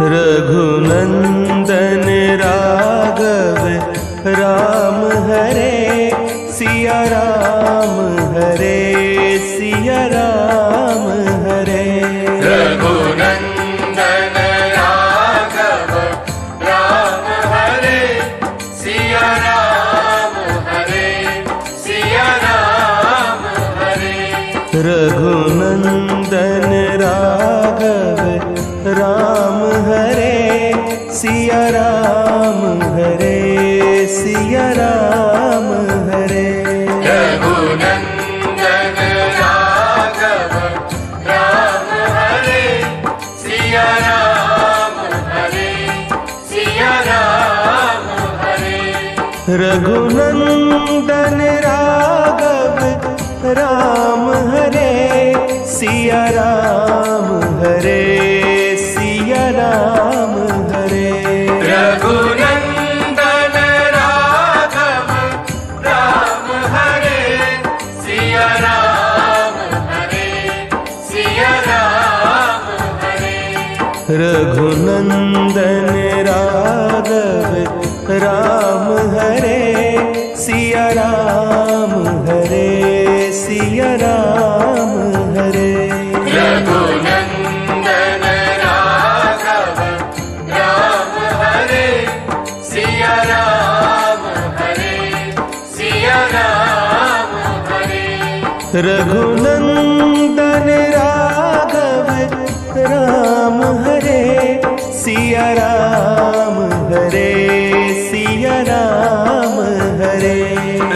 रघुनंदन राघव राम हरे सिया राम हरे सिया राम हरे। रघुनंदन राघव राम हरे सिया राम हरे सिया राम हरे। रघुनंदन राघव राम हरे सिया राम हरे सिया राम हरे। रघुनंदन राघव राम हरे सिया राम हरे सिया राम हरे। रघुनंदन राघव राम हरे सिया राम हरे सिया राम हरे। रघुनंदन राघव राम हरे सिया राम हरे सिया राम हरे। रघुनंदन राघव राम हरे सिया राम हरे सिया राम हरे। रघुनंदन राघव राम हरे सिया राम हरे सिया राम हरे। रघुनंदन राघव राम हरे सिया राम हरे सिया राम हरे।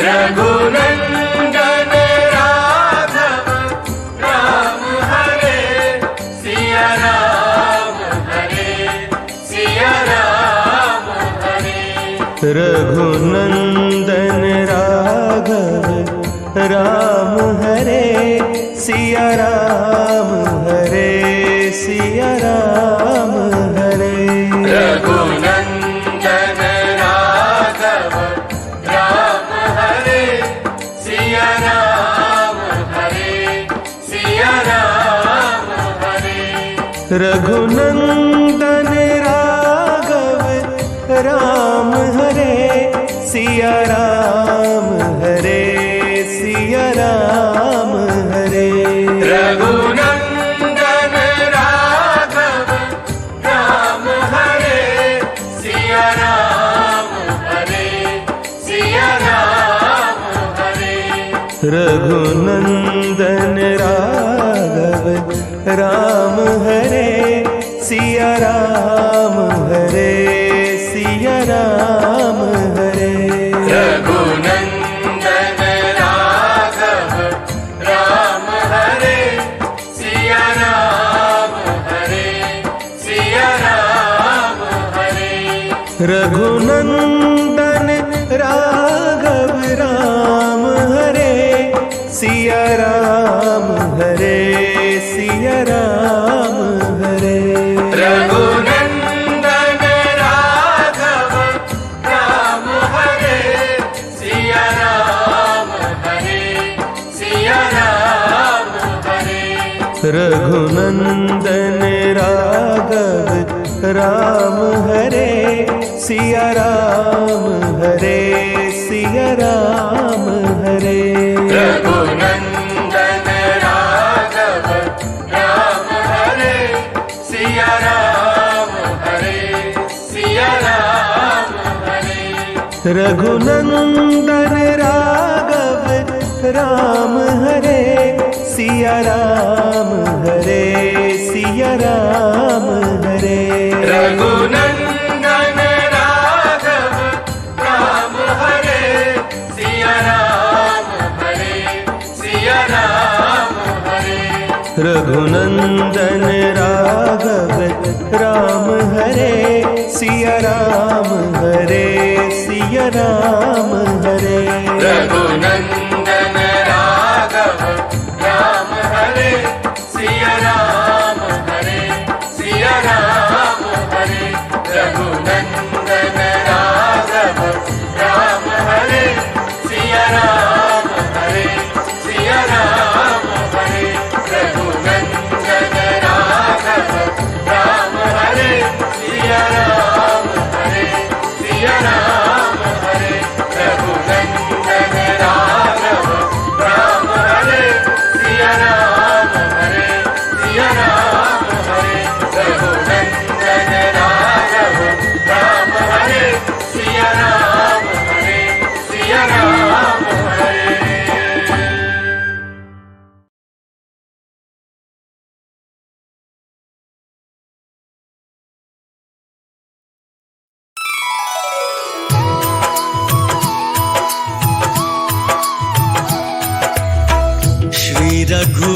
रघुनंदन राघव राम हरे सिया राम हरे सिया राम हरे। रघुनंदन राघव राम हरे सिया राम हरे सिया राम हरे। रघुनंदन राघव राम हरे सिया राम हरे सिया राम हरे। रघुनंदन राघव राम हरे सिया राम हरे सिया राम हरे। रघुनंदन राघव राम हरे सिया राम हरे सिया राम हरे। रघुनंदन राघव राम हरे सिया राम हरे सिया राम हरे। रघुनंदन राघव राम हरे सिया राम हरे सिया राम हरे। रघुनंदन राघव राम हरे सिया राम हरे सिया राम हरे। रघुनंदन राघव राम हरे सिया राम हरे सिया राम हरे। रघुनंदन राघव राम हरे सिया राम हरे सिया राम हरे। रघुनंदन राघव राम हरे सिया राम हरे सिया राम हरे। रघुनंदन राघव राम हरे सिया राम हरे सिया राम हरे। रघुनंदन राघव राम हरे सिया राम हरे सिया राम हरे। रघुनंदन राघव राम हरे सिया राम हरे सिया राम हरे। रघुनंदन राघव राम हरे सिया राम हरे सिया राम हरे। रघुनंदन राघव राम हरे सिया राम हरे सिया राम हरे। रघुनंदन राघव राम हरे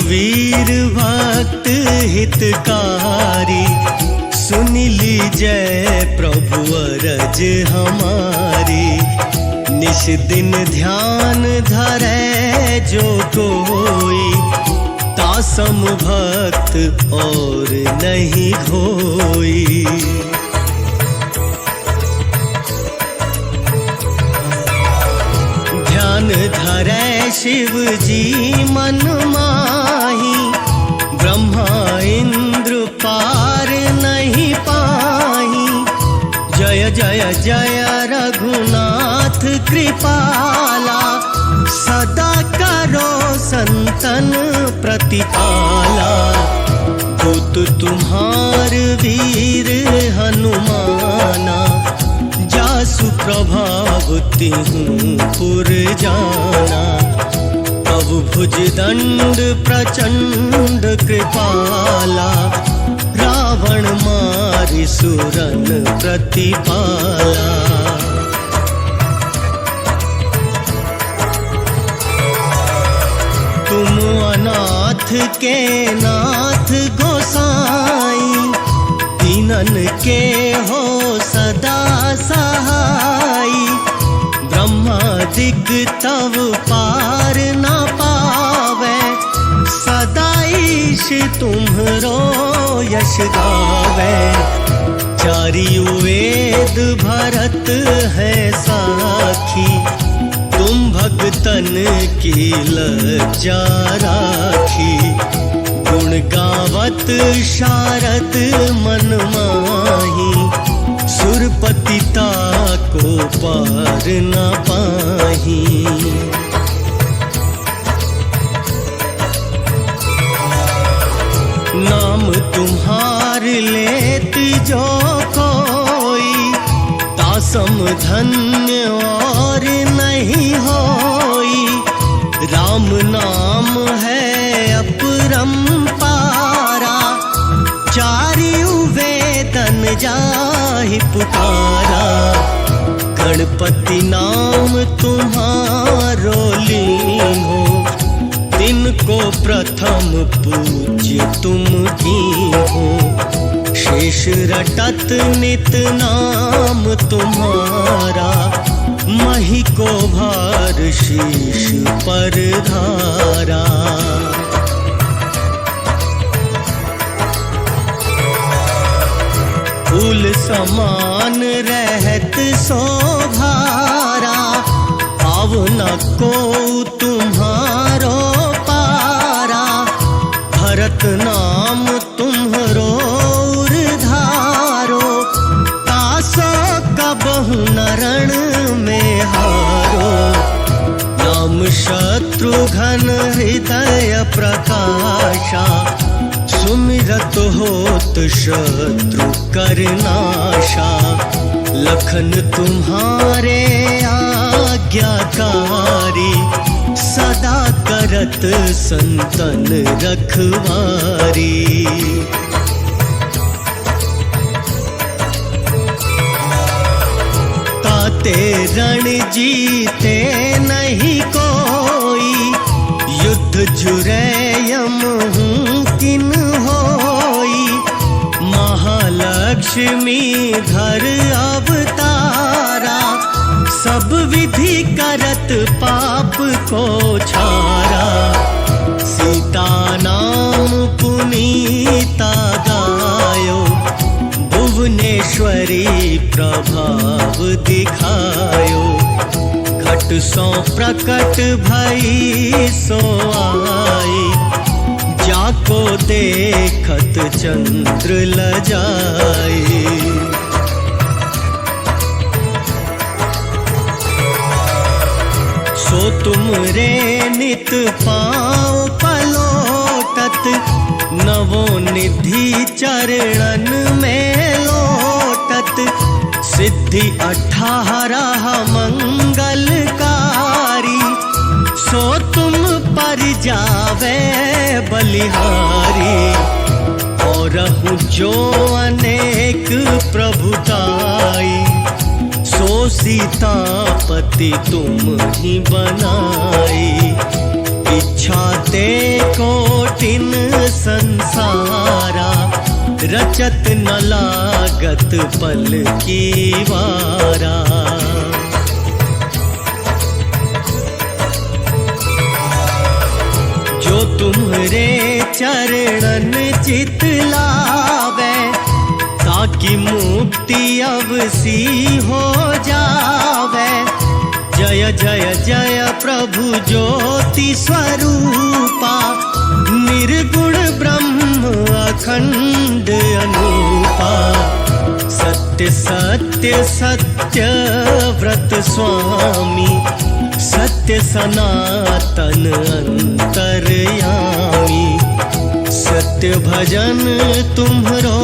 रघुवीर भक्त हितकारी, सुन लीजय प्रभु अरज हमारी। निश दिन ध्यान धरै जो कोई, तासम भक्त और नहीं होई। ध्यान धरै शिव जी मन माही, ब्रह्मा इंद्र पार नहीं पाही। जय जय जय रघुनाथ कृपाला, सदा करो संतन प्रतिपाला। दूत तुम्हार वीर हनुमाना, जासु प्रभाव तिहुँ पुर जाना। तब भुज दंड प्रचंड कृपाला, रावण मारि सुरन प्रतिपाला। तुम अनाथ के नाथ गोसाई, दीनन के हो सदा सहाई। ब्रह्मादिक तव पार न पावे, सदा ईश तुम्हरो यश गावे। चारियु वेद भरत है साखी, तुम भगतन की लज्जा राखी। गुण गावत शारद मन माही, सुरपति को पार न पाही। नाम तुम्हार लेत जो कोई, तासम धन्य और नहीं होई। राम नाम है अपरंपारा, चारियु वेदन जाहि पुकारा। गणपति नाम तुम्हारो लीन्हो, दिन को प्रथम पूज्य तुम कीन्हो। शेष रटत नित नाम तुम्हारा, मही को भार शीश पर धारा। फूल समान रहत शोभारा, पावन को तुम्हारो पारा। भरत नाम तुम्हरो उरधारो, तासो कबहु नरण में हारो। नाम शत्रुघ्न हृदय प्रकाशा, सुमिरत होत शत्रु कर नाशा। लखन तुम्हारे आज्ञाकारी, सदा करत संतन रखवारी। ताते रण जीते नहीं कोई, युद्ध जुरैयम हूँ किन होई। महालक्ष्मी धर अवतारा, सब विधि करत पाप को छारा। सीता नाम पुनीता गायो, भुवनेश्वरी प्रभाव दिखायो। घट सो प्रकट भई सो आई, जाको देखत चंद्र लजाई। सो तुम रे नित पाँव पलोटत, नवो निधि चरणन में लोटत। सिद्धि 18 मंगलकारी, सो तुम पर जावे बलिहारी। और जो अनेक प्रभुताई, सो सीतापति तुम ही बनाई। इच्छा ते कोटि संसारा, रचत न लागत पल की वारा। जो तुम्हारे चरणन चित लावे, ताकि मुक्ति अवसी हो जावे। जय जय जय प्रभु ज्योति स्वरूपा, निर्गुण ब्रह्म अखंड अनूपा। सत्य सत्य सत्य व्रत स्वामी, सत्य सनातन अंतर्यामी। सत्य भजन तुम्हरो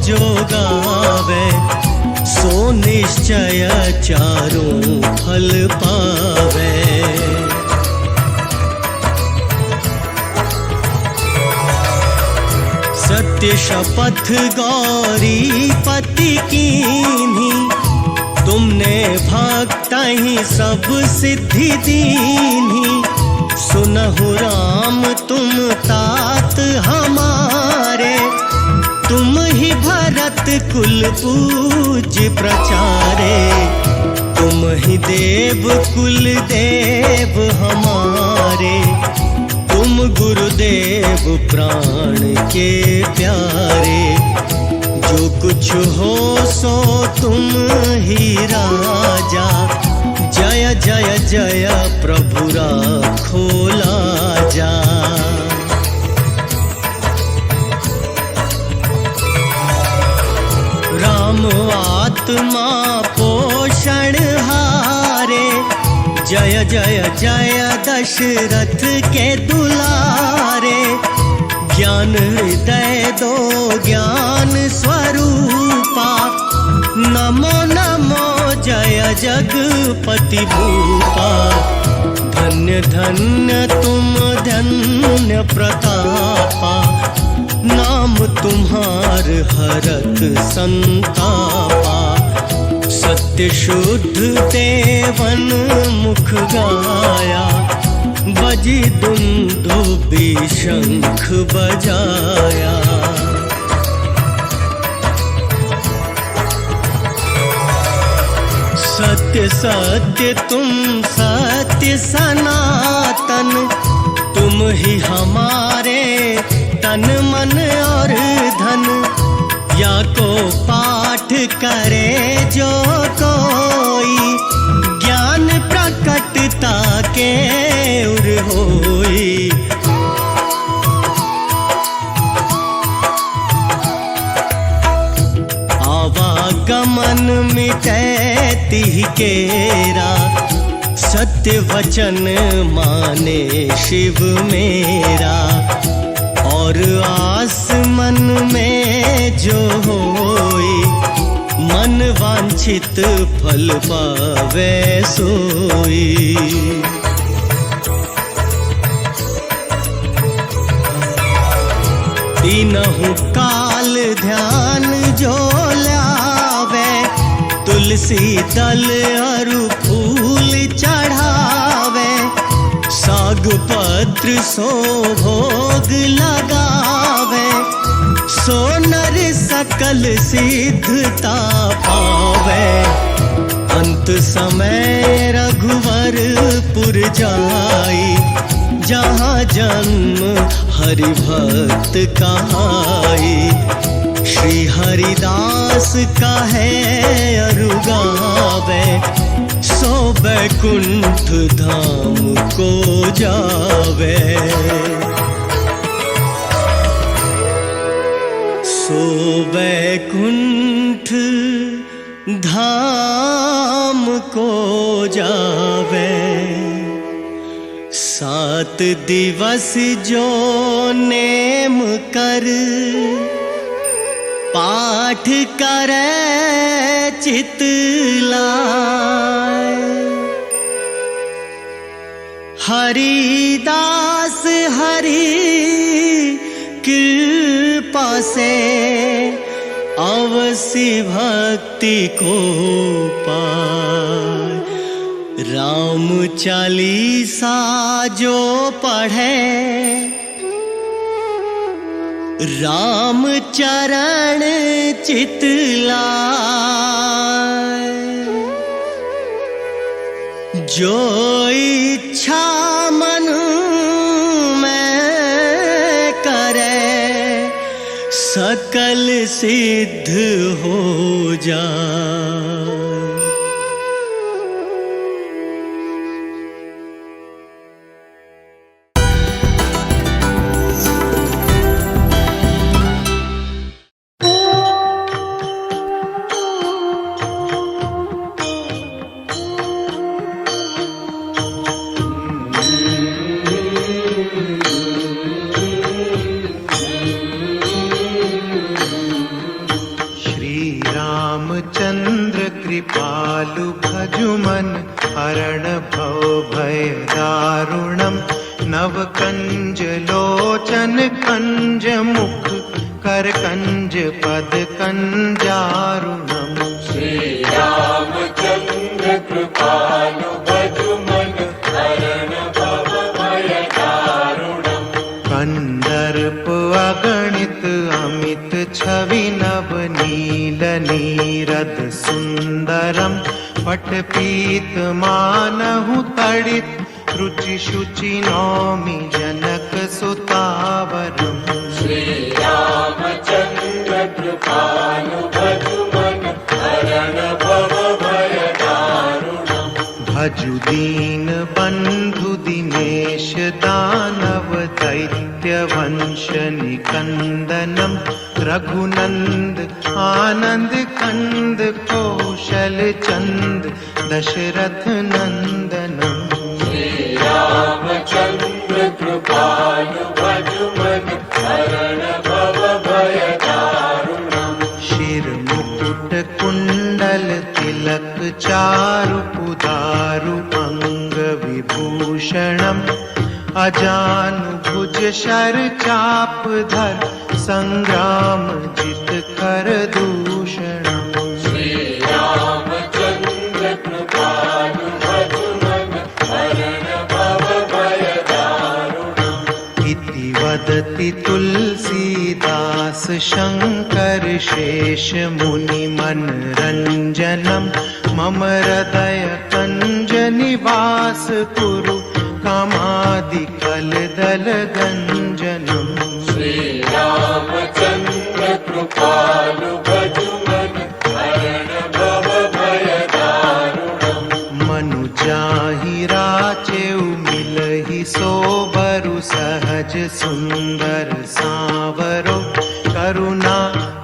जो गावे, सो निश्चय चारों फल पावे। सत्य शपथ गौरी पति कीन्ही, तुमने भक्त ही सब सिद्धि दीन्ही। सुनहु राम तुम तात हमारे, तुम ही भरत कुल पूज्य प्रचारे। तुम ही देव कुल देव हमारे, तुम गुरुदेव प्राण के प्यारे। जो कुछ हो सो तुम ही राजा, जय जय जय प्रभु राखो लाजा। राम आत्मा पोषण हारे, जय जय जय दशरथ के दुलारे। ज्ञान हृदय दो ज्ञान स्वरूपा, नमो नमो जय जगपति भूपा। धन्य धन्य तुम धन्य प्रतापा, नाम तुम्हार हरत संतापा। सत्य शुद्ध देवन मुख गाया, बजी दुंदुबी शंख बजाया। सत्य सत्य तुम सत्य सनातन, तुम ही हमारे तन मन और धन। या को पाठ करे जो कोई, ज्ञान प्रकटता के उर होई। आवागमन मिटै तिहि केरा, सत्य वचन माने शिव मेरा। और आस मन में जो होई, मन वांछित फल पावे सोई। तीनहु काल ध्यान जो लावे, तुलसी दल अरु फूल चढ़ावे। साग पत्र सो भोग लगावे, सो नर सकल सिद्धता पावे। अंत समय रघुवरपुर जाई, जहाँ जन्म हरि भक्त कहाई। श्री हरिदास कहे अरु गावे, सो बैकुंठ धाम को जावे। सो बैकुंठ धाम को जावे। 7 दिवस जो नेम कर, पाठ करे चित लाए। हरिदास हरि कृपा से, अवश्य भक्ति को पाए। राम चालीसा जो पढ़े, राम चरण चितलाय, जो इच्छा मन में करे, सकल सिद्ध हो जाए। कृपालु भजुमन हरण भव भय दारुणम, नव कंज लोचन कंज मुख कर कंज पद कंजारुणम। श्री रामचंद्र कृपालु भजुमन हरण भव भय दारुणम, कंदर्प अगणित अमित छवि नव नील नीरद सुंदरम, पट पीत मानहु तड़ित रुचि शुचि नौमि जनक सुतावरम। श्री रामचंद्र कृपालु भजुमन हरण भव भय दारुणम, भजु दीन बंधु दिनेश दानव दैत्य वंश निकंदनम, रघुनंद आनंद कंद कौशल चंद दशरथ नंदनम। श्री रामचंद्र कृपालु भजुमन हरण भव भय दारुणम, शिर मुकुट कुंडल तिलक चारु उदारु अंग विभूषणम, अजानु भुज शर चाप धर संग्राम जित कर दूषणम। श्री रामचंद्र कृपालु भजुमन हरण भव भय दारुणम, इति वदति तुलसीदास शंकर शेष मुनि मनरंजनम, मम हृदय कंज निवास पुरु कामादि कल दल गंजनम। श्री रामचंद्र कृपालु भजुमन हरण भव भय दारुणम, मनु जाहि राचेउ मिलहि सोबरु सहज सुंदर सावरो, करुणा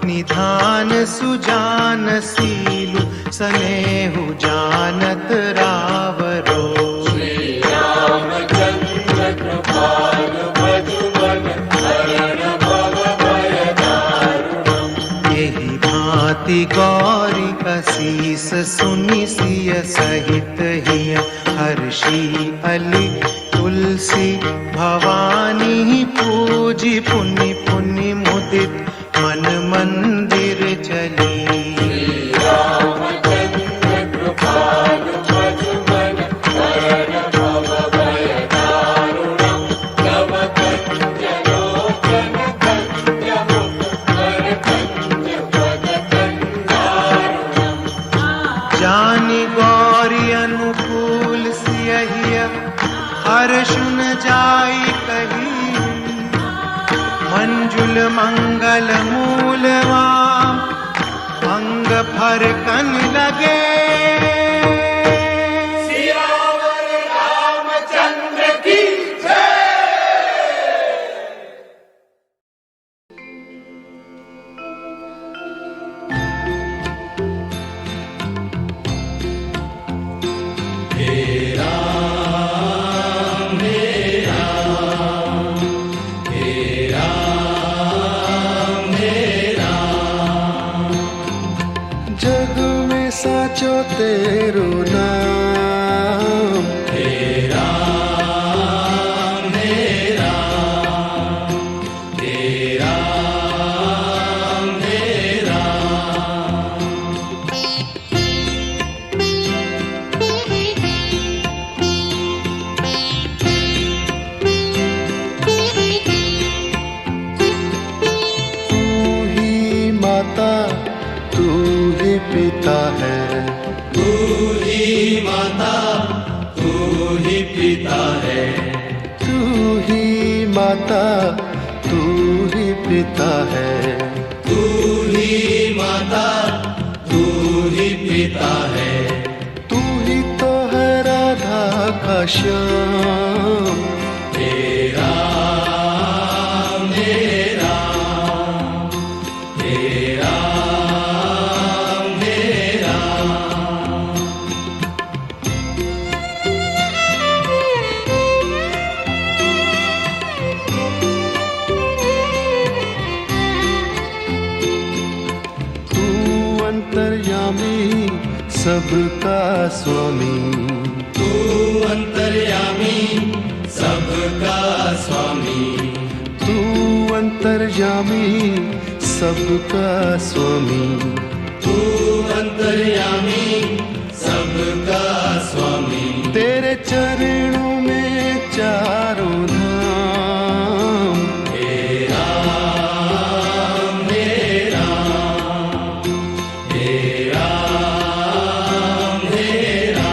निधान सुजान सीलु सनेहु जानत रावरो। श्री रामचंद्र कृपालु भजुमन हरण भव भय दारुणम, यही भांति गौरी असीस सुनि सिय सहित हिय हर्षि अली, तुलसी भवानी पूजी पुनि पुनि मुदित मन मंदिर चली। श्री रामचंद्र कृपालु भजुमन हरण भव भय दारुणम, नव कंज लोचन कंज मुख कर कंज पद कंजारुणम। जानि गौरी अनुकूल सियहिय हर्षुन जाई कही, मंजुल मंगल मूलवाम अंग भर कन लगे। सियावर रामचंद्र की जय। जग में साचो तेरो नाम, पिता है, तू ही माता, तू ही पिता है, तू ही माता, तू ही पिता है, तू ही माता, तू ही पिता है, तू ही तो है राधा का श्याम। तेरा मेरा, तेरा मेरा। तू अंतर्यामी सबका स्वामी, तू अंतर्यामी सबका स्वामी, तू अंतर्यामी सबका स्वामी, तू अंतर्यामी सबका स्वामी। तेरे चरणों में चारों धाम। तेरा मेरा, तेरा मेरा।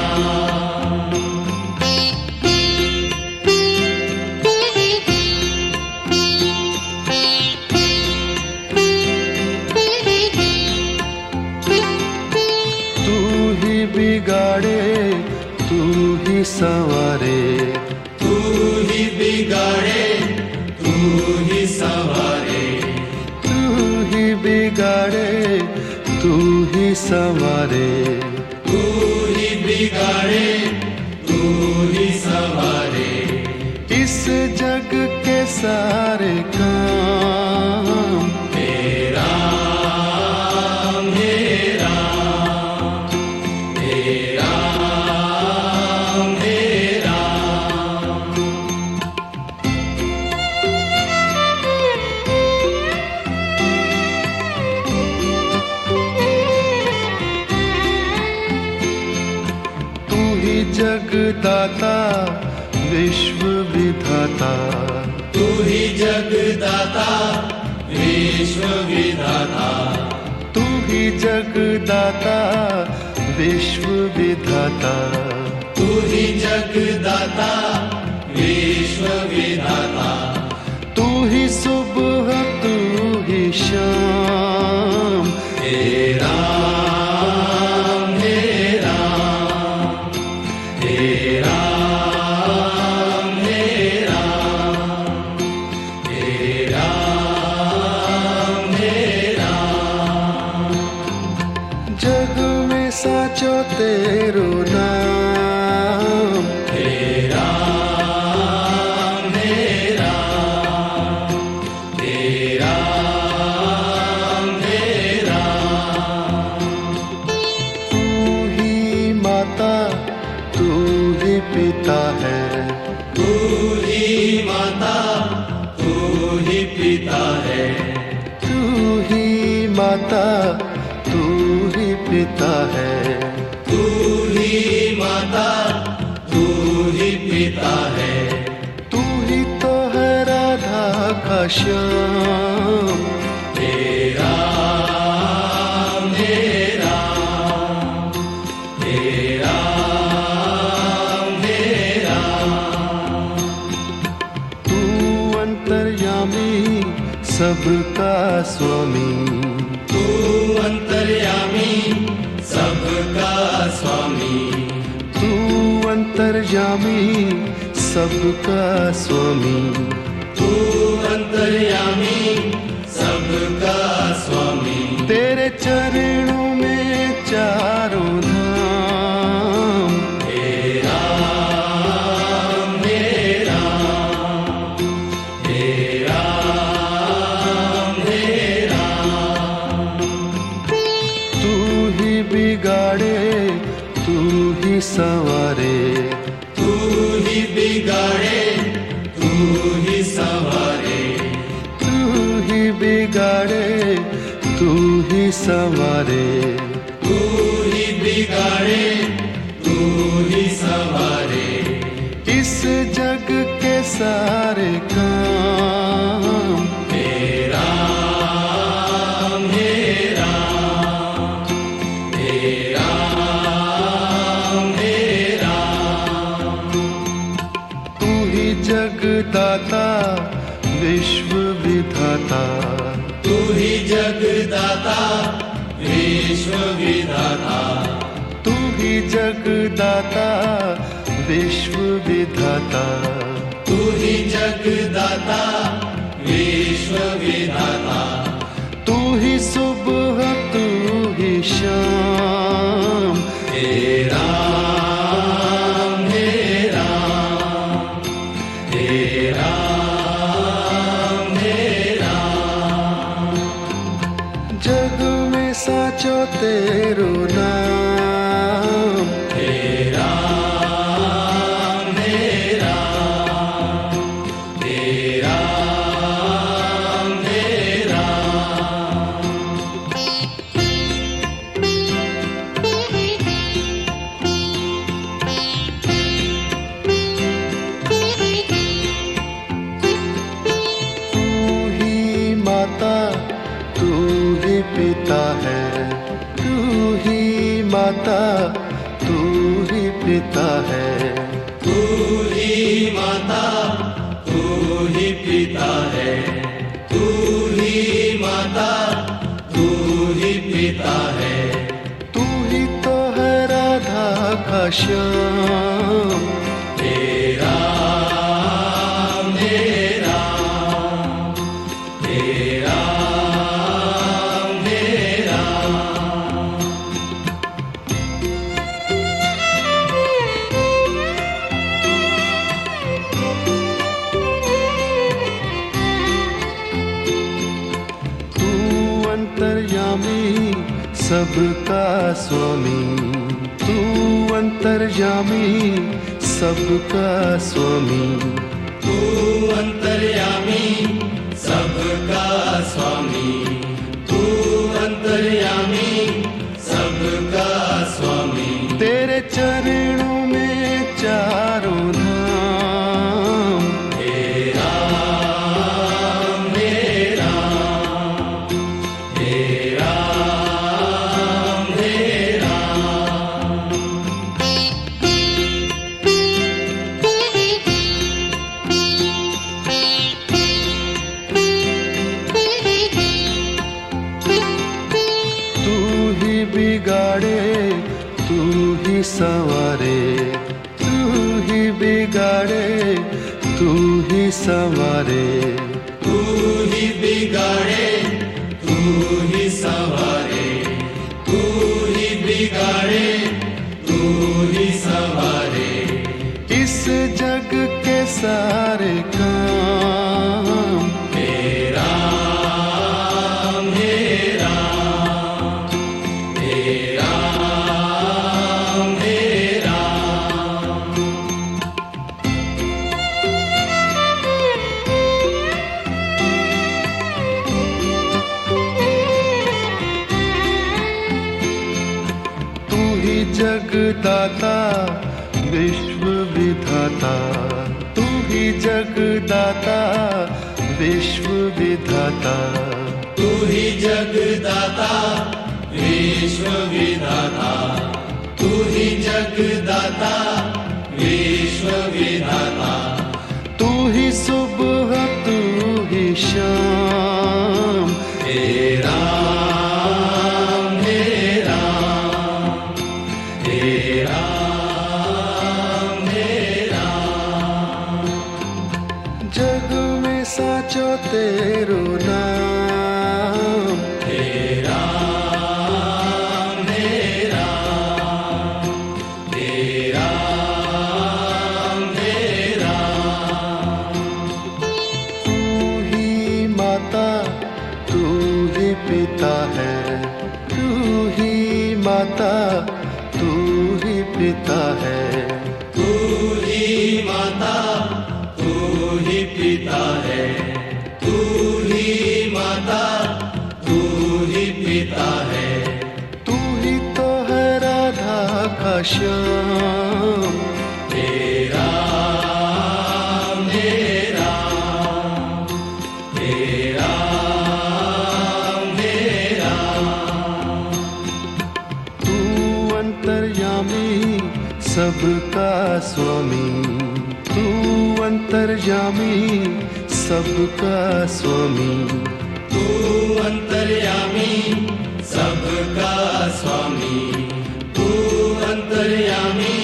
तू ही बिगाड़े, तू ही संवारे, तू ही बिगाड़े, तू ही संवारे, तू ही बिगाड़े, तू ही संवारे, तू ही बिगाड़े, तू ही संवारे। इस जग के सारे काम। तेरा मेरा, तेरा मेरा। तू ही जगदाता विश्व विधाता, तू ही जगदाता विश्व विधाता, तू ही जगदाता विश्व विधाता, तू ही जगदाता विश्व विधाता। तू ही सुबह, तू ही शाम। तेरा मेरा, तेरा मेरा, तेरा मेरा। जग में साचो तेरो नाम। तेरा मेरा, तेरा मेरा। तू ही माता, तू ही पिता है, तू ही माता, तू ही पिता है, तू ही माता, तू ही पिता है, तू ही माता, तू ही पिता है, तू ही तो है राधा का श्याम। तेरा मेरा, तेरा मेरा। तू अंतर्यामी सबका स्वामी, तू अंतर्यामी सबका स्वामी, तू अंतर्यामी सबका स्वामी, तू अंतर्यामी सबका स्वामी। तेरे चरणों में चारों धाम। तेरा मेरा, तेरा मेरा। तू ही बिगाड़े, तू ही संवारे, तू ही बिगाड़े, तू ही संवारे, तू ही बिगाड़े, तू ही संवारे, तू ही बिगाड़े, तू ही संवारे। इस जग के सारे काम। तेरा मेरा, विधाता, तू ही जगदाता विश्व विधाता, तू ही जगदाता विश्व विधाता, तू ही जगदाता विश्व विधाता, तू ही सुबह तू ही शाम, हे राम हे राम हे राम हे राम। जग में साचो तेरो नाम, हे राम हे राम हे राम हे राम। तू ही माता तू ही पिता है, तू ही माता तू ही पिता है, तू ही माता तू ही पिता है, तू ही माता तू ही पिता है, तू ही तो है राधा का श्याम, हे राम हे राम हे राम हे राम। तू अंतर्यामी सबका स्वामी, तू अंतर्यामी सबका स्वामी, तू अंतर्यामी सबका स्वामी, तू अंतर्यामी सबका स्वामी। तेरे चरणों में चारों धाम, हे राम हे राम हे राम हे राम। तू ही बिगाड़े तू ही संवारे, तू ही बिगाड़े तू ही संवारे, तू ही बिगाड़े तू ही संवारे, तू ही बिगाड़े तू ही संवारे। इस जग के सारे काम, हे राम हे राम हे राम हे राम। तू ही जगदाता विश्व विधाता, तू ही जगदाता विश्व विधाता, तू ही जगदाता विश्व विधाता, तू ही जगदाता विश्व विधाता, तू ही सुबह तू ही शाम, हे राम हे राम हे राम हे राम। जग में साचो तेरो नाम, हे राम हे राम हे राम हे राम। तू ही माता तू ही पिता है, तू ही माता तू ही पिता है, तू ही माता तू ही पिता है, तू ही माता तू ही पिता है। तू ही तो है राधा का श्याम, हे राम हे राम हे राम हे राम। तू अंतर्यामी सबका स्वामी, तू अंतर्यामी सबका स्वामी, तू अंतर्यामी सबका स्वामी, तू अंतर्यामी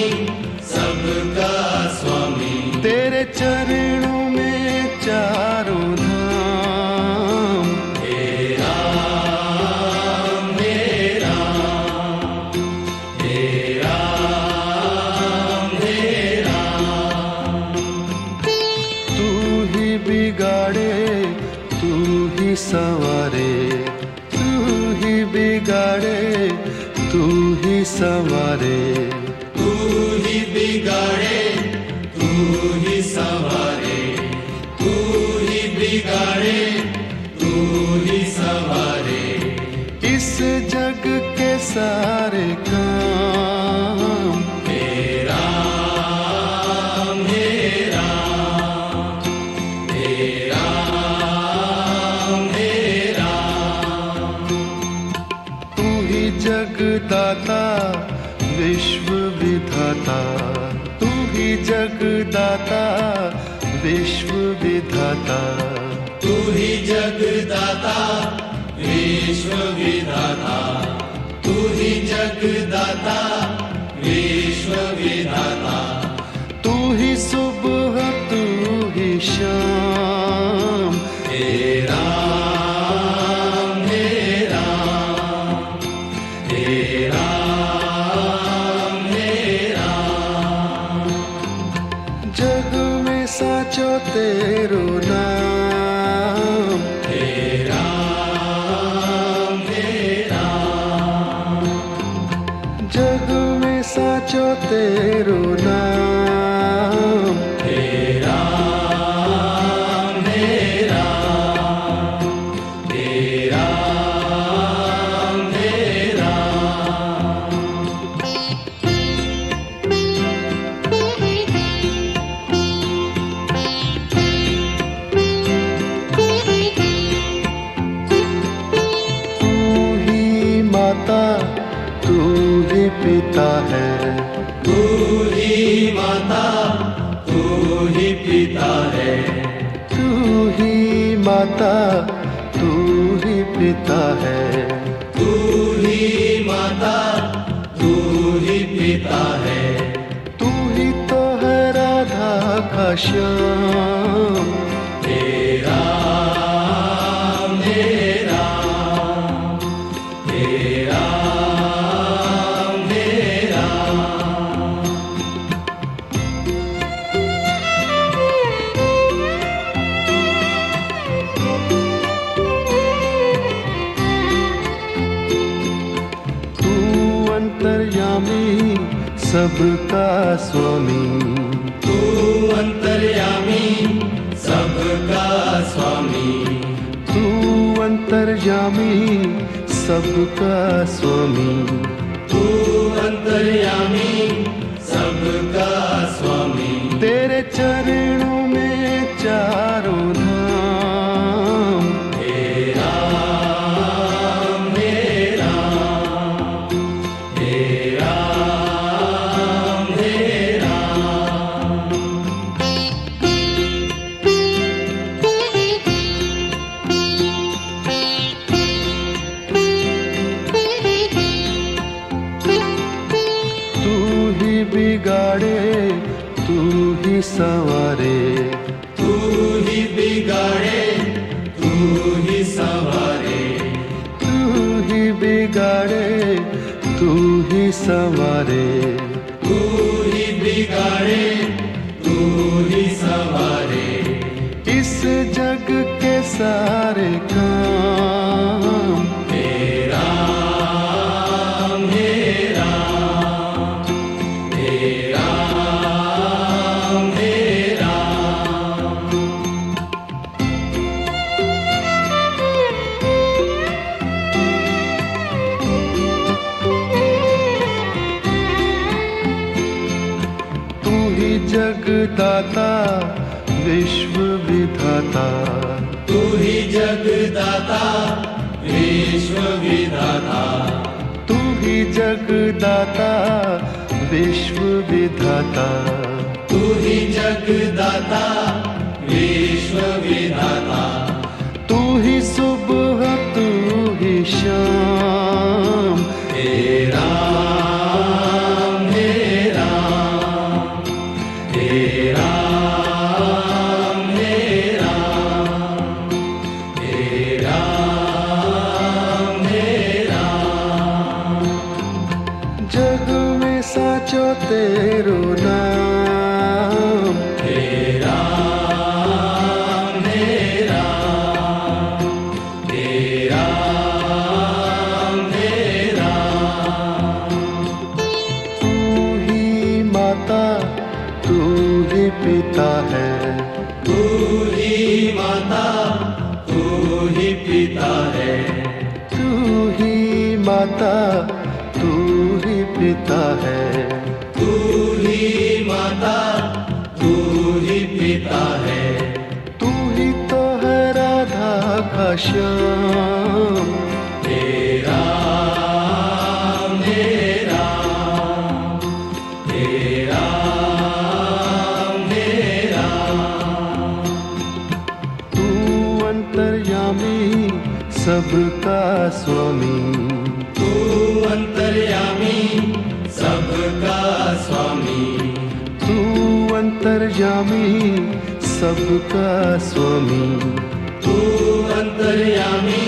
सबका स्वामी। तेरे चरणों में चारों धाम, हे राम हे राम, हे राम हे राम। तू ही बिगाड़े तू ही संवारे, तू ही बिगाड़े तू ही संवारे, तू ही बिगाड़े तू ही संवारे, तू ही बिगाड़े तू ही संवारे। इस जग के सारे काम, हे राम हे राम, हे राम हे राम। तू ही जगदाता विश्व विधाता, तू ही जगदाता विश्व विधाता, तू ही जगदाता विश्व विधाता, तू ही जगदाता विश्व विधाता। तू ही सुबह तू ही शाम, हे राम हे राम, हे राम हे राम। जग में साचो तेरो नाम, हे राम हे राम, जग में साचो तेरो नाम। हे राम हे राम, हे राम हे राम। तू ही माता तू ही पिता है, तू ही माता तू ही पिता है, तू ही माता तू ही पिता है। तू ही माता तू ही पिता है। तू ही तो है राधा का श्याम, हे राम हे राम, हे राम हे राम। तू अंतर्यामी सबका स्वामी, तू अंतर्यामी सबका स्वामी, तू अंतर्यामी सबका स्वामी। तू अंतर्यामी सबका स्वामी। तेरे चरणों में चारों धाम, हे राम हे राम, हे राम हे राम। तू ही बिगाड़े तू ही संवारे, तू ही बिगाड़े तू ही संवारे, तू ही बिगाड़े तू ही संवारे। तू ही बिगाड़े तू ही संवारे। इस जग के सारे काम, हे राम हे राम, हे राम हे राम। तू ही जगदाता विश्व विधाता, तू ही जगदाता विश्व विधाता, तू ही जगदाता विश्व विधाता। तू ही जगदाता विश्व विधाता तू ही सुबह तू ही शाम। हे राम हे राम हे राम हे राम हे राम हे राम। जग में साचो तेरो नाम। हे राम हे राम हे राम हे राम। तू ही माता तू ही पिता है। तू ही माता तू ही पिता है। तू ही माता तू ही पिता है। तू ही माता तू ही पिता है। तू ही तो है राधा का श्याम। हे राम हे राम हे राम हे राम। तू अंतर्यामी सबका स्वामी। तू अंतर्यामी सबका स्वामी। तू अंतर्यामी सबका स्वामी। तू अंतर्यामी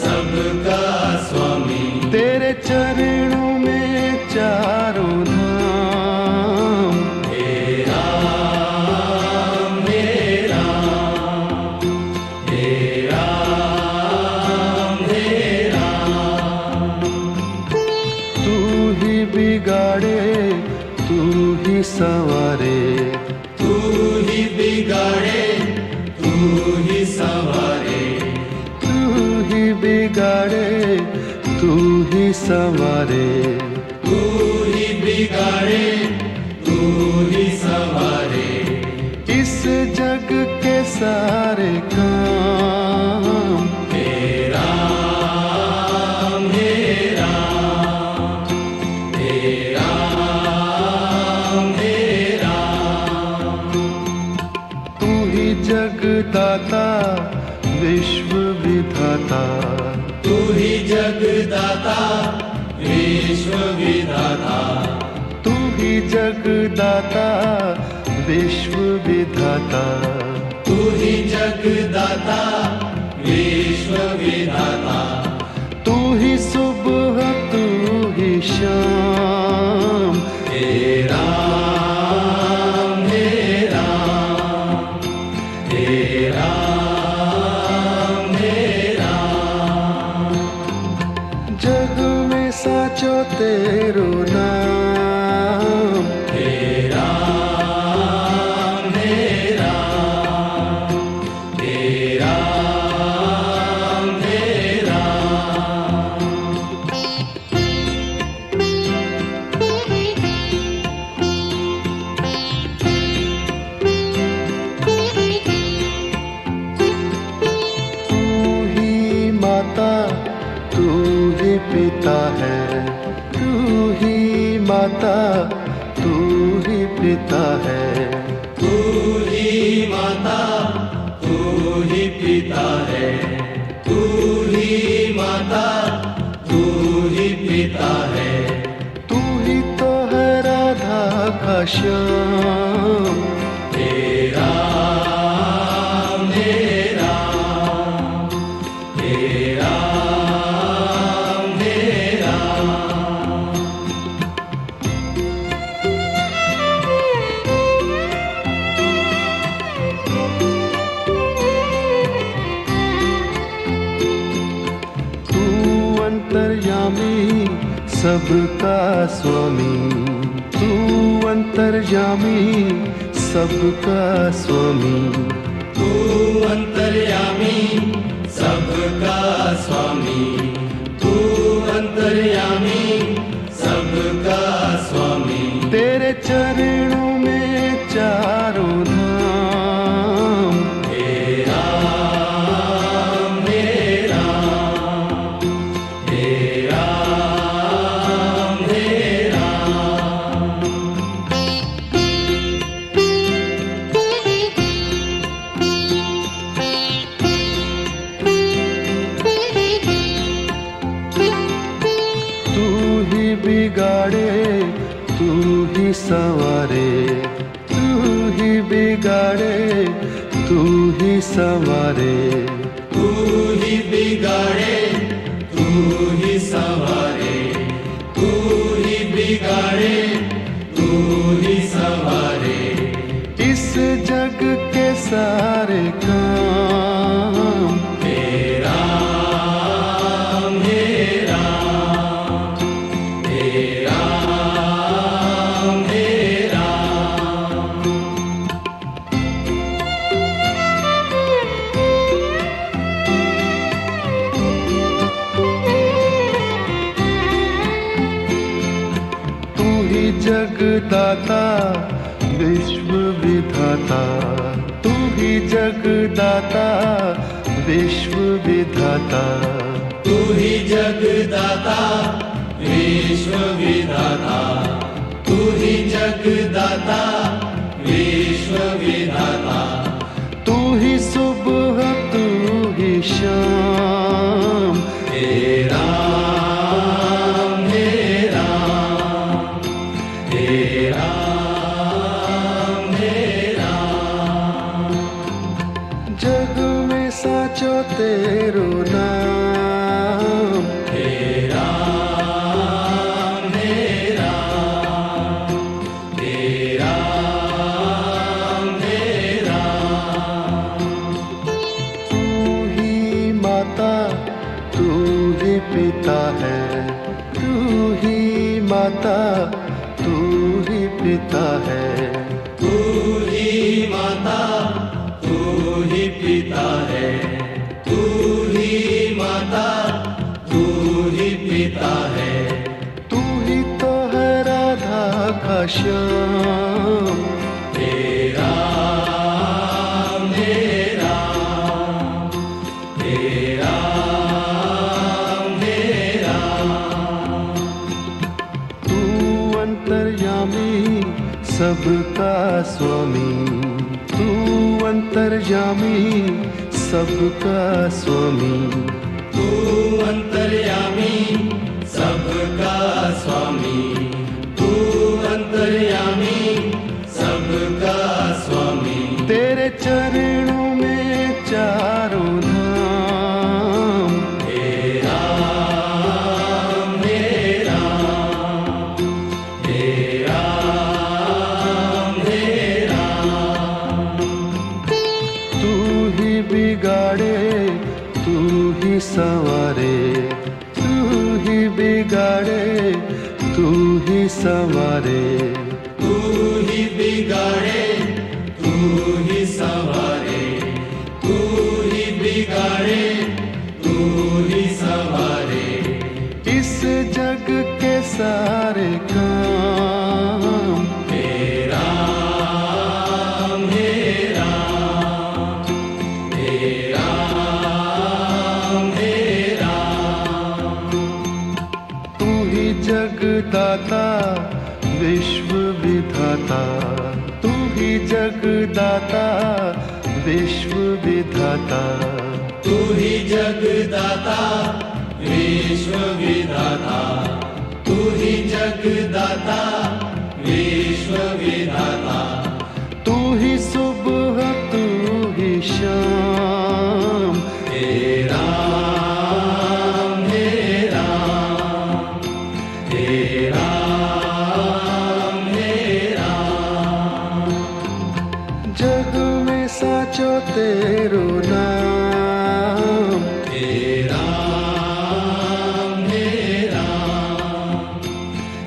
सबका स्वामी। तेरे चरणों में चारों धाम। हे राम हे राम हे राम हे राम। तू ही बिगाड़े तू ही संवारे। तू ही बिगाड़े तू ही संवारे। तू ही बिगाड़े तू ही संवारे। तू ही बिगाड़े तू ही संवारे। इस जग के सारे काम। हे राम हे राम हे राम हे राम। तू ही जगदाता विश्व विधाता। तू ही जगदाता विश्व विधाता। तू ही जगदाता विश्व विधाता। तू ही जगदाता विश्व विधाता। तू ही सुबह तू ही शाम। हे राम हे राम हे राम हे राम। जग में साचो तेरो नाम। हे राम हे राम हे राम हे राम। तू ही माता तू ही पिता है। तू ही माता तू ही पिता है। तू ही माता तू ही पिता है। तू ही माता तू ही पिता है। तू ही तो है राधा का श्याम। हे राम हे राम हे राम हे राम। तू अंतर्यामी सबका स्वामी। तू अंतर्यामी सबका स्वामी। तू अंतर्यामी सबका स्वामी। तू अंतर्यामी सबका स्वामी। तेरे चरणों में चारों धाम। हे राम हे राम हे राम हे राम। बिगाड़े तू ही संवारे, तू ही बिगाड़े तू ही संवारे, तू ही बिगाड़े तू ही संवारे, तू ही बिगाड़े तू ही संवारे। इस जग के सारे काम तेरा मेरा, तेरा मेरा। तू ही जगदाता विश्व विधाता, तू ही जगदाता विश्व विधाता, तू ही जगदाता विश्व विधाता, तू ही जगदाता विश्व विधाता। तू ही सुबह तू ही शाम, तेरा मेरा, तेरा मेरा। जग में साचो तेरो नाम, तेरा मेरा, तेरा मेरा। तू ही माता तू ही पिता है, तू ही माता तू ही पिता है, तू ही माता तू ही पिता है, तू ही माता तू ही पिता है। तू ही तो है राधा का श्याम, तेरा मेरा, तेरा मेरा। तू अंतर्यामी सबका स्वामी, तू अंतर्यामी सबका स्वामी, तू अंतर्यामी सबका स्वामी, तू अंतर्यामी सबका स्वामी। तेरे चरणों में चारों धाम, तेरा मेरा, तेरा मेरा। तू ही बिगाड़े तू ही संवारे, तू ही बिगाड़े तू ही संवारे, तू ही बिगाड़े तू ही संवारे, तू ही बिगाड़े तू ही संवारे। इस जग के सारे काम तेरा मेरा, तेरा मेरा। तू ही जगदाता विश्व विधाता, तू ही जगदाता विश्व विधाता, तू ही जगदाता विश्व विधाता, तू ही जगदाता विश्व विधाता। तू ही सुबह तू ही शाम, तेरा मेरा, तेरा मेरा। जग में साचो तेरो नाम, तेरा मेरा,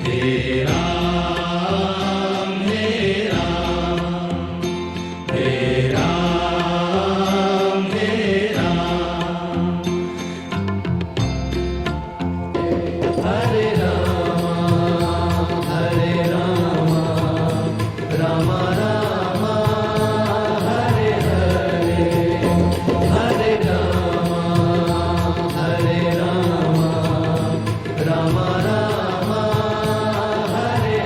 तेरा मेरा, तेरा मेरा। हरे राम राम राम हरे हरे, हरे राम राम राम हरे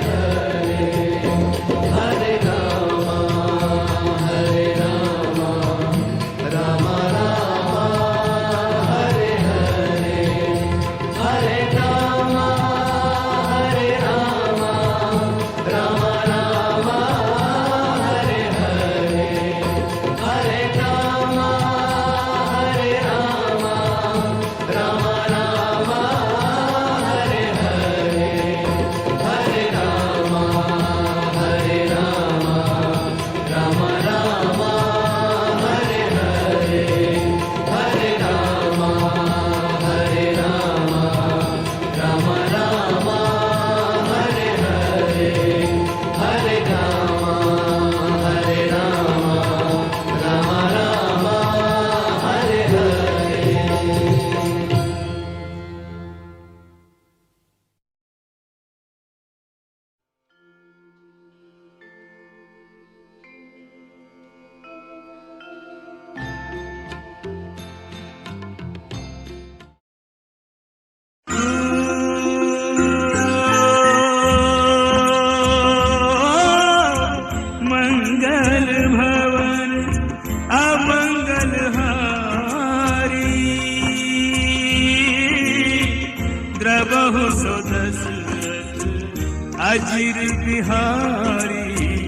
अजीर बिहारी।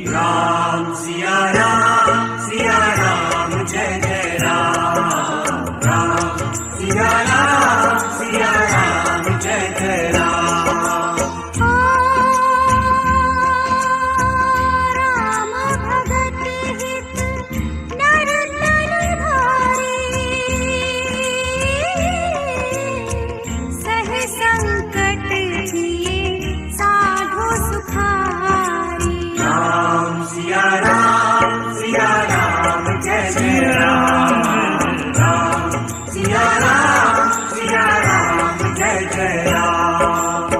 राम सिया राम जय जय राम। राम सिया राम जय जय राम। राम भगत हित नर तन भारी, सह संकट जिए साधु सुखारी। राम सिया राम जय जय राम। राम सिया राम जय जय राम।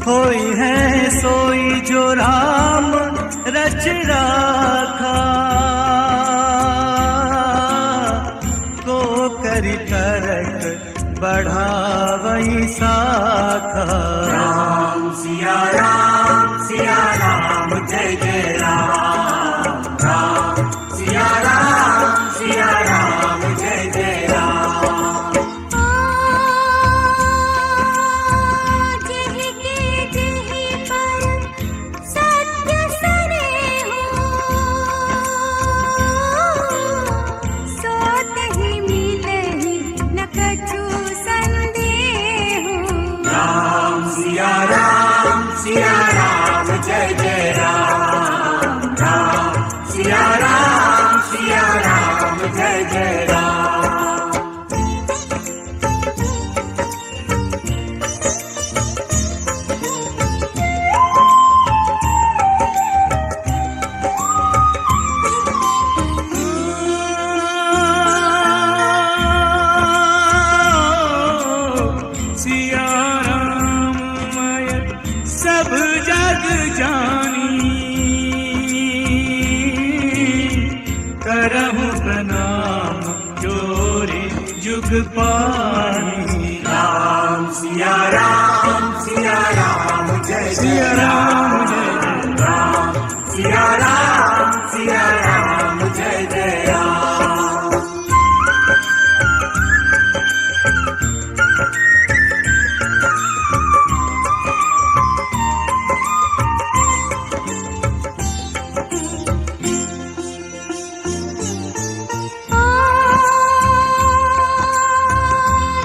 होई है सोई जो राम रच राखा, को करी करक बढ़ावई साखा। राम सिया राम जय जय राम। राम सिया राम जय जय राम। जेहि के जेहि पर सत्य स्नेहो, सो तहि मिलहि न कछु संदेहो। राम सिया राम जय जय राम। राम सिया राम जय जय राम। सिया राम मैं सब जग जानी, करहु प्रणाम जोरी जुग पानी। राम सिया राम जय जय राम। राम सिया राम जय जय राम।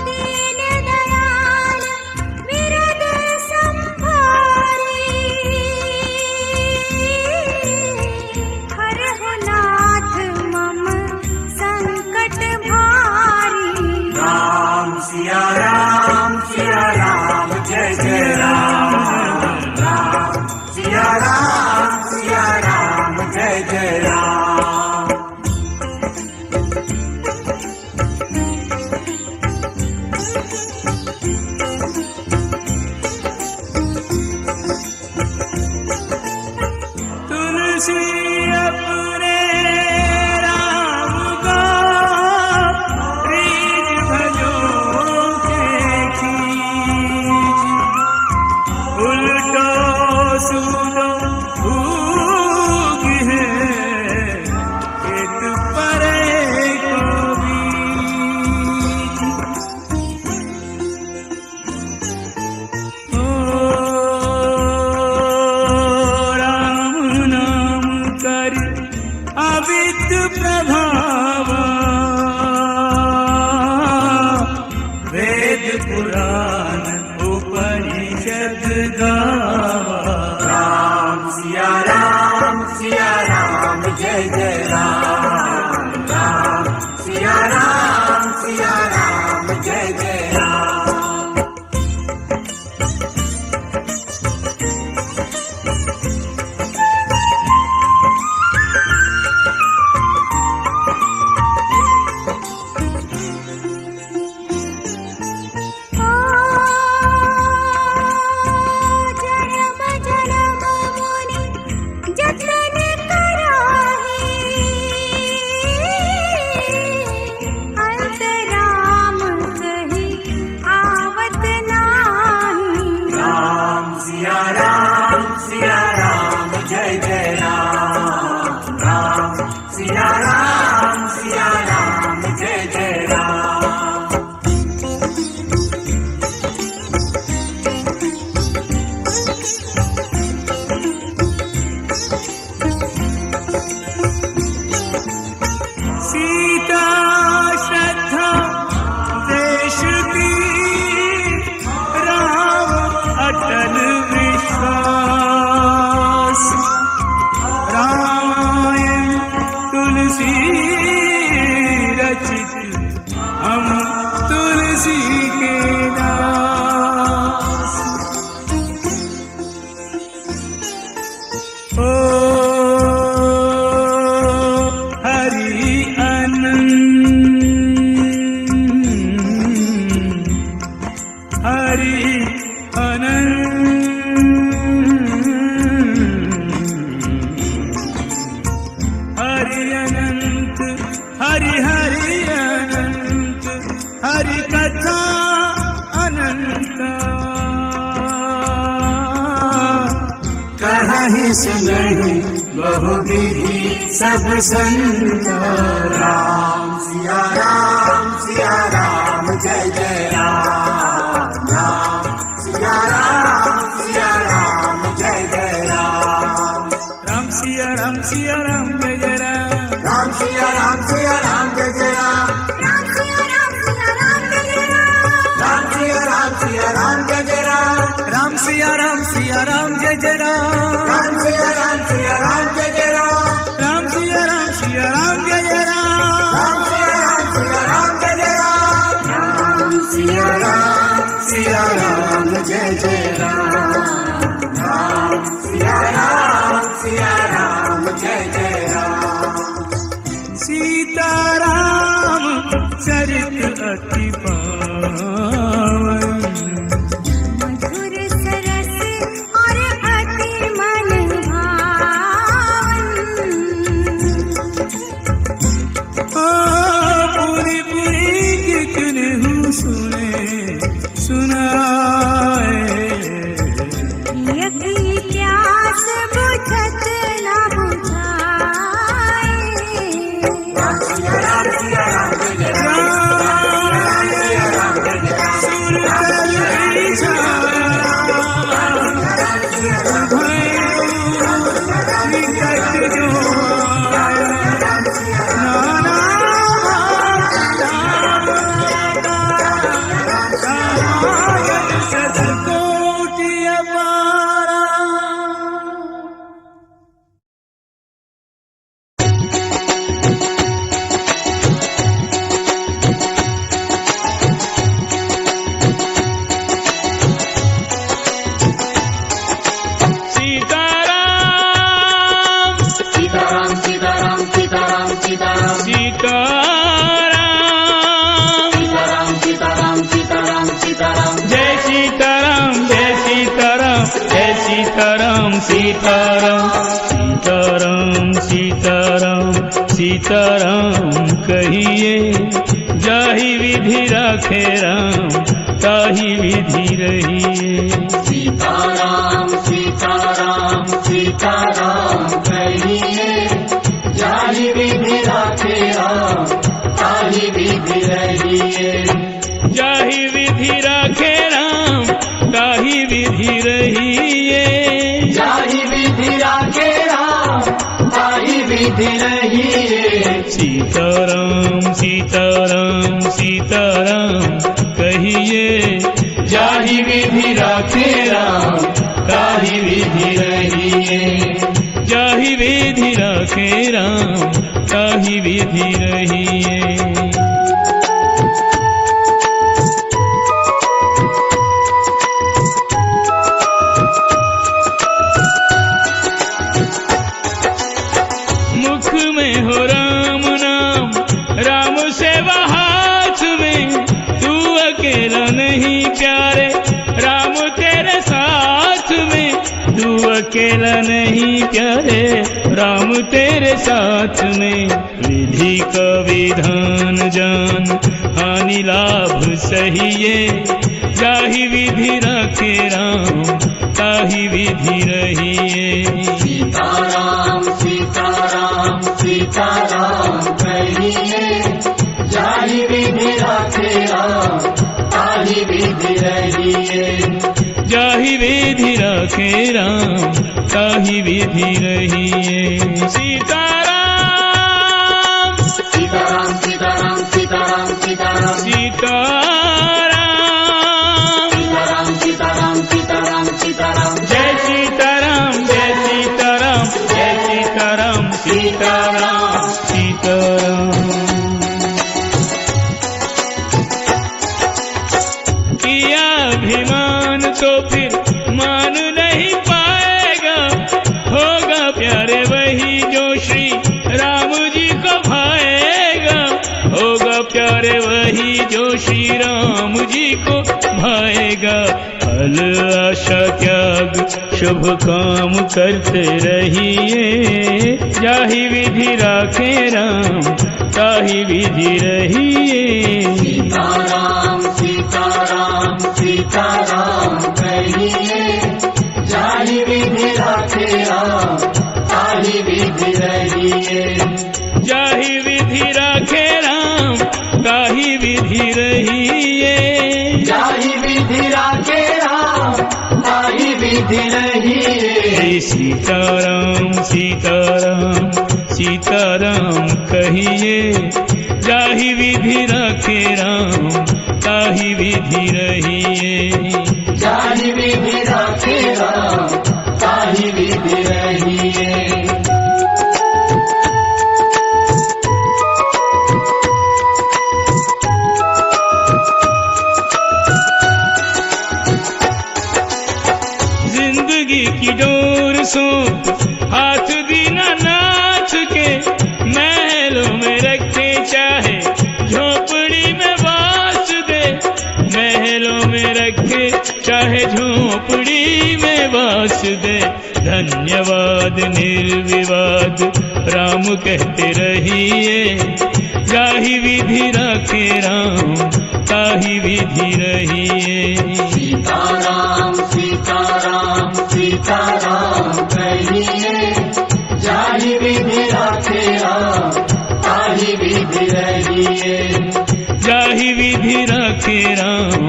दीन दयाल विरद संभारी, हरहु नाथ मम संकट भारी। राम सिया राम जय जय राम। राम सिया राम जय जय राम। तुलसी अपने राम का रीझ भजो के खींच, उल्टो सूदो भूग है खेत परे को बीज। ओ राम नाम कर अविद प्रभावा, वेद पुराण उपनिषद गावा। राम सिया राम जय जय राम। राम सिया राम जय जय राम। जन्म जन्म मुनि जतन कराही, हरि अनंत हरि हरि अनंत हरि कथा अनंत कहीं सुनहि बहुविधि सब संत राम सिया राम जय जय राम राम सिया राम जय जय राम राम सिया राम जय जय राम राम सिया राम जय जय राम राम सिया राम जय जय राम राम सिया राम जय जय राम राम सिया राम जय जय राम राम सिया राम जय जय राम राम सिया राम जय जय राम राम सिया राम जय जय राम सीताराम चरित अति पावन मधुर सरस और अति मन भावन पूरी पूरी कितने सुने सुनाए यही प्यास बुझत न बुझाए राम सिया राम जय जय सीताराम कहिए जाहि विधि राखे राम ताहि विधि रहिए सीताराम कहिए जाहि विधि राखे राम ताहि विधि रहिए जाहि विधि राखे राम ताहि विधि रहिए जाहि विधि राखे राम ताहि विधि रहिए सीताराम कहिए जाहि विधि राखे राम ताहि विधि रहिए जाहि विधि राखे राम ताहि विधि रहिए मुख में हो राम नाम राम सेवा हाथ में तू अकेला नहीं प्यारे राम तेरे साथ में तू अकेला नहीं प्यारे राम तेरे साथ में विधि का विधान जान हानि लाभ सहिए जाहि विधि राखे राम ताहि विधि रहिए सीताराम कहिए जाहि विधि राखे राम ताहि विधि रहिए जाहि विधि राखे राम ताहि विधि रहिए सीताराम सीताराम जय सीताराम सीताराम किया अभिमान तो फिर मान नहीं पाएगा होगा प्यारे वही जो श्री राम जी को भाएगा होगा प्यारे वही जो श्री राम जी को भाएगा फल आशा त्याग शुभ काम करते रहिए। जाहि विधि राखे राम ताहि विधि रहिए। सीताराम सीताराम सीताराम कहिए, जाहि विधि राखे राम ताहि विधि रहिए। जाहि विधि राखे राम ताहि विधि रहिए। जाहि विधि राखे राम ताहि विधि रहिए। सीताराम सीताराम सीताराम कहिए, जाहि विधि राखे राम ताहि विधि रहिए। जाहि विधि राखे राम ताहि विधि रहिए। जिंदगी की डोर सौंप हाथ दीनानाथ के, महलों में रखे चाहे झोपड़ी में वास दे। महलों में रखे चाहे झोपड़ी में वास दे। धन्यवाद निर्विवाद राम कहते रहिए। जाहि विधि राखे राम ताहि विधि रहिए। सीताराम सीताराम सीताराम कहिए, जाहि विधि राखे राम ताहि विधि रहिए। जाहि विधि राखे राम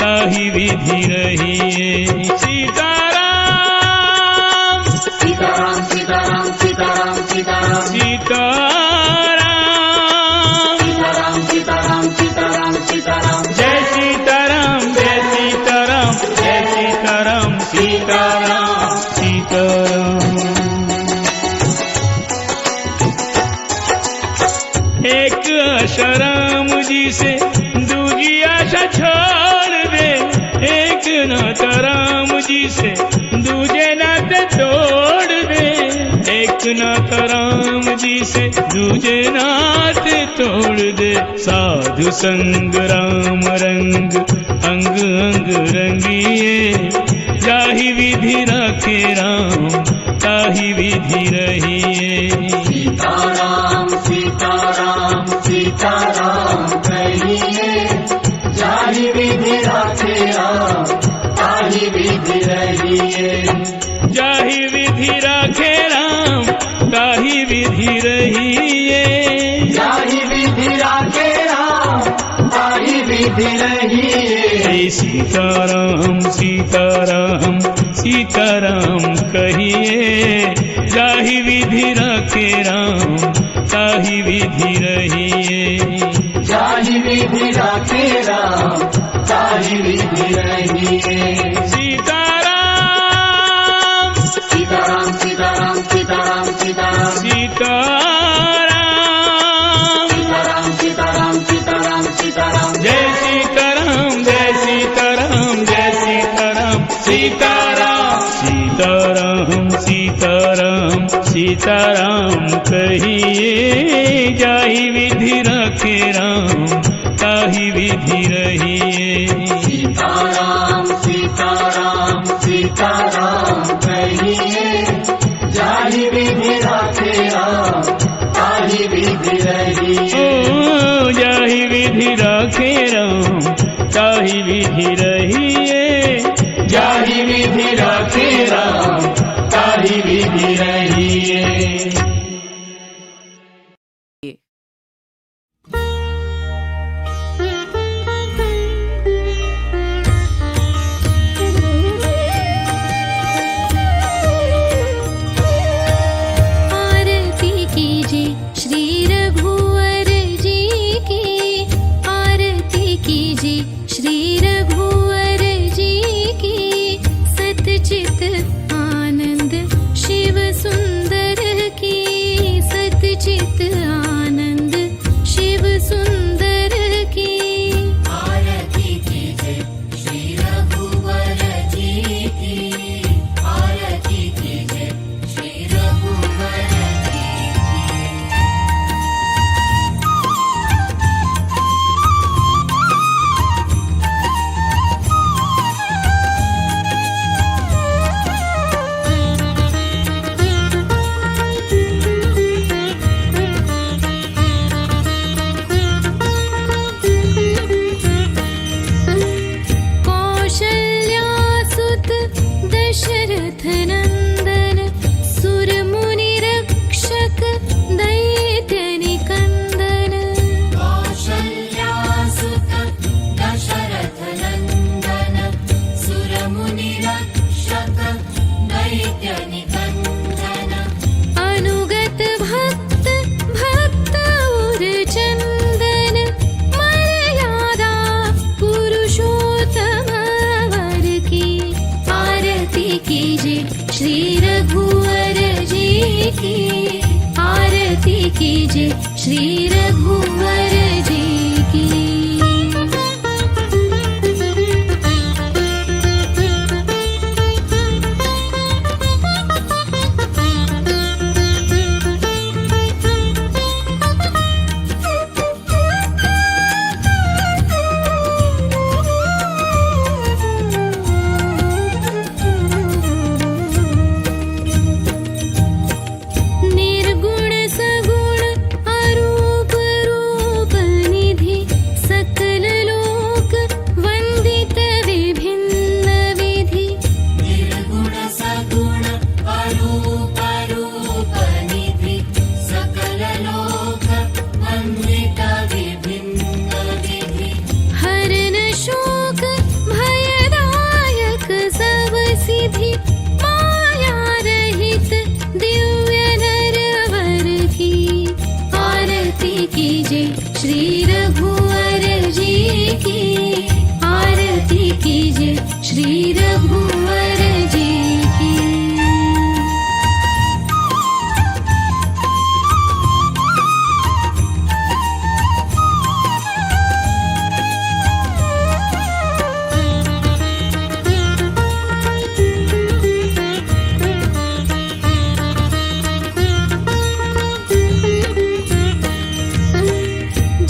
ताहि विधि रहिए। सीताराम सीताराम सीताराम सीताराम सीताराम सीताराम सीताराम सीताराम सीताराम सीताराम। जय सीताराम जय सीताराम जय सीताराम सीताराम सीताराम। एक आशा राम जी से दूजी आशा छोड़ दे। एक नाता राम जी से दूजे नाते तोड़ दे। एक नाता राम जी से दूजे नाते तोड़ दे। साधु संग राम रंग अंग अंग रंगिए। जाहि विधि राखे राम ताहि विधि रहिए। सीताराम सीताराम सीताराम कहिए, जाहि विधि राखे राम ताहि विधि रहिए। जाहि विधि राखे राम ताहि विधि रहिए। जाहि विधि राखे राम ताहि विधि रहिए। सीताराम सीताराम सीताराम कहिए, जाहि विधि राखे राम ताहि विधि रहिए। जाहि विधि राखे राम ताहि विधि रहिए। सीताराम सीताराम सीताराम सीताराम सीताराम सीताराम सीताराम सीताराम सीताराम सीताराम। जय सीताराम जय सीताराम जय सीताराम सीताराम। सीताराम सीताराम सीताराम कहिए, जाहि विधि राखे राम ताहि विधि रहिए। सीताराम सीताराम सीताराम कहिए, जाहि विधि राखे राम ताहि विधि रहिए। ओ जाहि विधि राखे राम ताहि विधि रहिए। जाहि विधि राखे राम ताहि विधि रहिए। आरती कीजिए श्री रघुवर जी की, आरती कीजिए श्री रघुवर दशरथ नंदन सुर मुनि रक्षक दैत्य निकंदन कौशल्यासुत दशरथ नंदन सुरमुनि रक्षक दैत्य निकंदन अनुगत भक्त भक्त उर चंदन मर्यादा पुरुषोत्तम वर की आरती कीजिए श्री रघुवर जी की आरती कीजिए श्री रघुवर जी की निर्गुण सगुण अरूप रूप निधि सकल लोक वंदित विभिन्न विधि निर्गुण सगुण अरूप रूप निधि सकल लोक वंदित विभिन्न विधि हरन शोक भयदायक सब सिद्धि माया रहित दिव्य नरवर की आरती कीजिए श्री रघुवर जी की आरती कीजिए श्री रघुवर जी की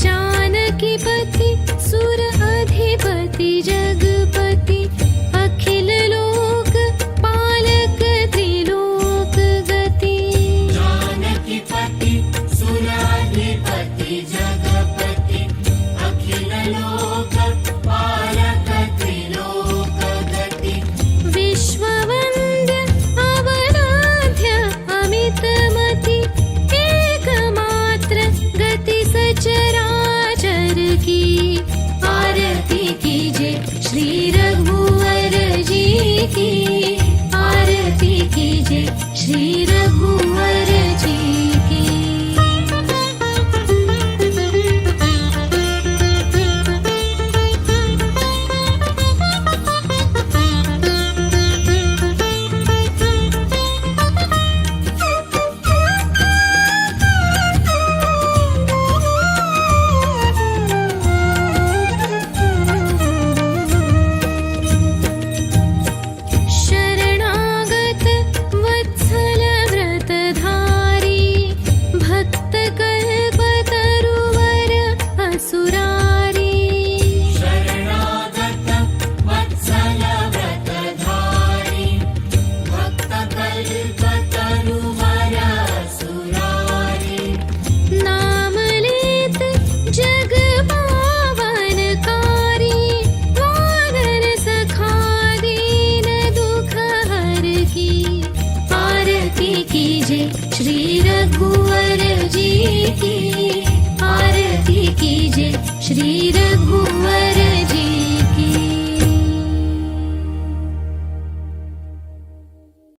जानकीपति सुर अधिपति जगपति अखिल लोक पालक त्रिलोक गति जानकीपति सुराधिपति जगपति अखिल लोक पालक त्रिलोक गति विश्ववन्द्य अवराध्य अमितमति एकमात्र गति सचराचर की आरती कीजिए श्री रघुवर जी की